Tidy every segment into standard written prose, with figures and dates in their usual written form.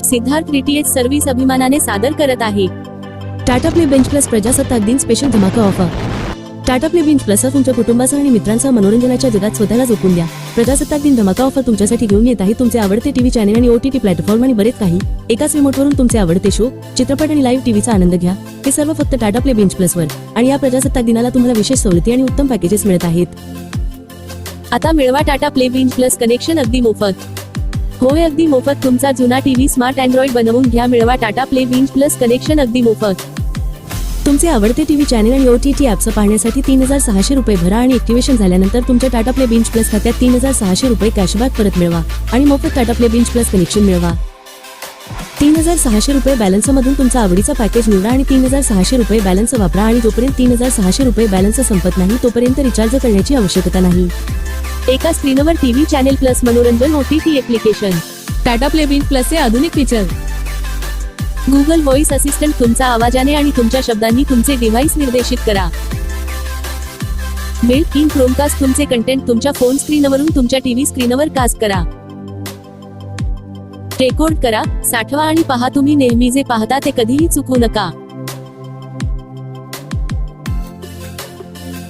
Siddharth DTH service अभिमानाने सादर करत आहे टाटा प्ले बेंच प्लस प्रजासत्ताक दिन स्पेशल धमाका offer. Tata play Binge plus तुमच्या कुटुंबासह आणि मित्रांसह मनोरंजनाच्या जगात स्वतःला झोकून द्या। प्रजासत्ताक दिन धमाका ऑफर तुमच्यासाठी घेऊन येत आहे तुमचे आवडते टीव्ही चॅनेल आणि OTT प्लॅटफॉर्म आणि बरेच काही एकाच रिमोटवरून तुमचे आवडते शो, चित्रपट आणि लाईव्ह टीव्हीचा आनंद घ्या। हे सर्व फक्त टाटा प्ले बेंच प्लस वर आणि या प्रजासत्ताक दिनाला तुम्हाला विशेष सवलती आणि उत्तम पॅकेजेस मिळत आहेत। आता मिळवा Tata play Binge Plus connection अगदी मोफत। होय, अगदी मोफत। तुमचा जुना टीव्ही स्मार्ट अँड्रॉइड बनवून घ्या। मिळवा Tata play Binge Plus connection अगदी मोफत। तुमचे आवडते टीव्ही चॅनेल आणि OTT ॲप्स पाहण्यासाठी 3600 रुपये भरा आणि ऍक्टिव्हेशन झाल्यानंतर तुमच्या टाटा प्ले बेंच प्लस खात्यात 3600 रुपये कॅशबॅक परत मिळवा आणि मोफत Tata play Binge Plus connection मिळवा। 3600 रुपये बॅलन्स मधून तुमचा आवडीचा पॅकेज निवडा आणि 3600 रुपये बॅलन्स वापरा आणि जोपर्यंत 3600 रुपये बॅलन्स संपत नाही तोपर्यंत रिचार्ज करण्याची आवश्यकता नाही। एका स्क्रीनवर टीव्ही चॅनेल प्लस मनोरंजन OTT application. Tata play binge प्लसचे आधुनिक फीचर। गुगल व्हॉइस असिस्टंट तुमचा आवाजाने आणि तुमच्या शब्दांनी तुमचे डिव्हाइस निर्देशित करा। बिल्ट इन क्रोमकास्ट तुमचे कंटेंट तुमच्या फोन स्क्रीनवरून तुमच्या टीव्ही स्क्रीनवर कास्ट करा। रेकॉर्ड करा, साठवा आणि पहा। तुम्ही नेहमी जे पाहता ते कधीही चुकवू नका।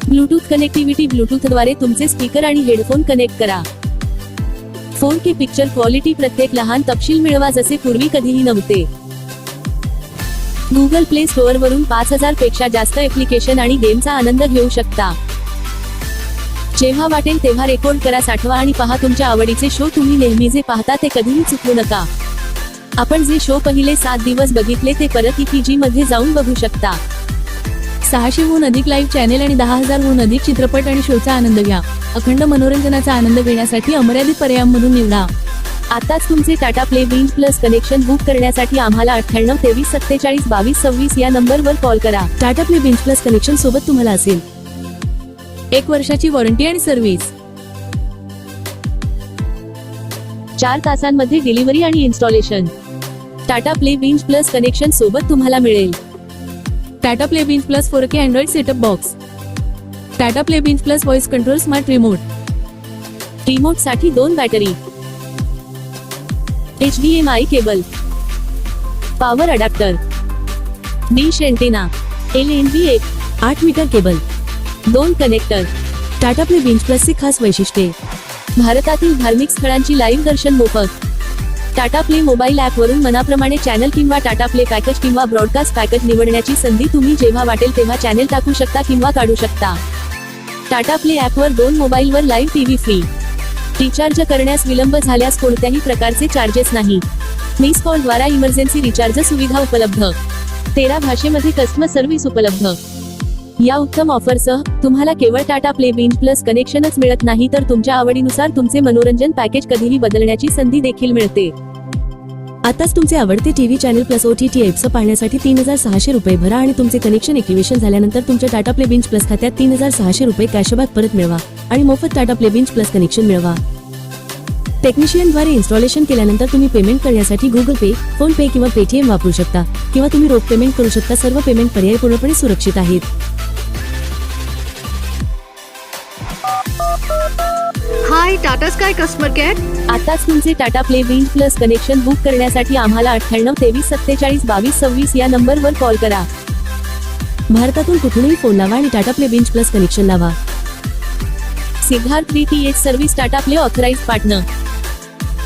ब्लूटूथ कनेक्टिव्हिटी ब्लूटूथद्वारे तुमचे स्पीकर आणि हेडफोन कनेक्ट करा। 4K पिक्चर क्वालिटी प्रत्येक लहान तपशील मिळवा जसे पूर्वी कधीही नव्हते। गुगल प्ले स्टोअर वरून 5000 पेक्षा जास्त ऍप्लिकेशन आणि गेमचा आनंद घेऊ शकता। जेव्हा वाटेल तेव्हा रेकॉर्ड करा, साठवा आणि पहा तुमच्या आवडीचे शो। तुम्ही नेहमी जे पाहता ते कधीही चुकवू नका। आपण जे शो पहिले 7 दिवस बघितले ते परत EPG मध्ये जाऊन बघू शकता। 600 हून अधिक लाईव्ह चॅनेल आणि 10,000 हून अधिक चित्रपट आणि शोचा आनंद घ्या। अखंड मनोरंजनाचा आनंद घेण्यासाठी अमर्यादित पर्यायांमधून निवडा। आताच तुमचे Tata play Binge Plus connection book करण्यासाठी आम्हाला 98 23 47 22 26 या नंबरवर कॉल करा। Tata play Binge Plus connection सोबत तुम्हाला असेल 1 वर्षाची वॉरंटी आणि सर्व्हिस, 4 तासांमध्ये डिलिव्हरी आणि installation. Tata play Binge Plus connection सोबत तुम्हाला मिळेल Tata play Binge Plus 4K Android setup box, Tata play Binge Plus voice control smart remote साठी 2 battery, HDMI cable, power adapter, dish antenna, LNB 8 metre cable, 2 connector. Tata play Binge प्लसची खास वैशिष्ट्ये। भारतातील धार्मिक स्थळांची लाईव्ह दर्शन मोफत। टाटा प्ले मोबाईल ऍप वरून मनाप्रमाणे चॅनल किंवा टाटा प्ले पॅकेज किंवा ब्रॉडकास्ट पॅकेज निवडण्याची संधी। तुम्ही जेव्हा वाटेल तेव्हा चॅनल टाकू शकता किंवा काढू शकता। टाटा प्ले ऍप वर 2 मोबाईलवर लाईव्ह टीव्ही फ्री। रिचार्ज करण्यास विलंब झाल्यास कोणत्याही प्रकारचे चार्जेस नाही। मिस कॉल द्वारा इमर्जन्सी रिचार्ज सुविधा उपलब्ध। 13 भाषेमध्ये कस्टमर सर्व्हिस उपलब्ध। या उत्तम ऑफरसह तुम्हाला केवळ टाटा प्ले बेंच प्लस कनेक्शनच मिळत नाही तर तुमच्या आवडीनुसार तुमचे मनोरंजन पॅकेज कधीही बदलण्याची संधी देखील मिळते। आताच तुमचे आवडते TV channel plus OTT apps पाहण्यासाठी 3600 रुपये भरा आणि तुमचे कनेक्शन ऍक्टिव्हेशन झाल्यानंतर तुमच्या टाटा प्ले बेंच प्लस खात्यात 3600 रुपये कॅशबॅक परत मिळवा आणि मोफत Tata play Binge Plus connection मिळवा। टेक्निशियनद्वारे इन्स्टॉलेशन केल्यानंतर तुम्ही पेमेंट करण्यासाठी गुगल पे, फोन पे किंवा पेटीएम वापरू शकता किंवा तुम्ही रोख पेमेंट करू शकता। सर्व पेमेंट पर्याय पूर्णपणे सुरक्षित आहेत। हाय टाटा स्काय कस्टमर केअर। आताच तुमचे Tata play Binge Plus connection book करण्यासाठी आम्हाला 98 23 47 22 26 या नंबरवर कॉल करा। भारतातून कुठूनही फोन लावा आणि Tata play Binge Plus connection लावा। Siddharth DTH service Tata Play authorised partner.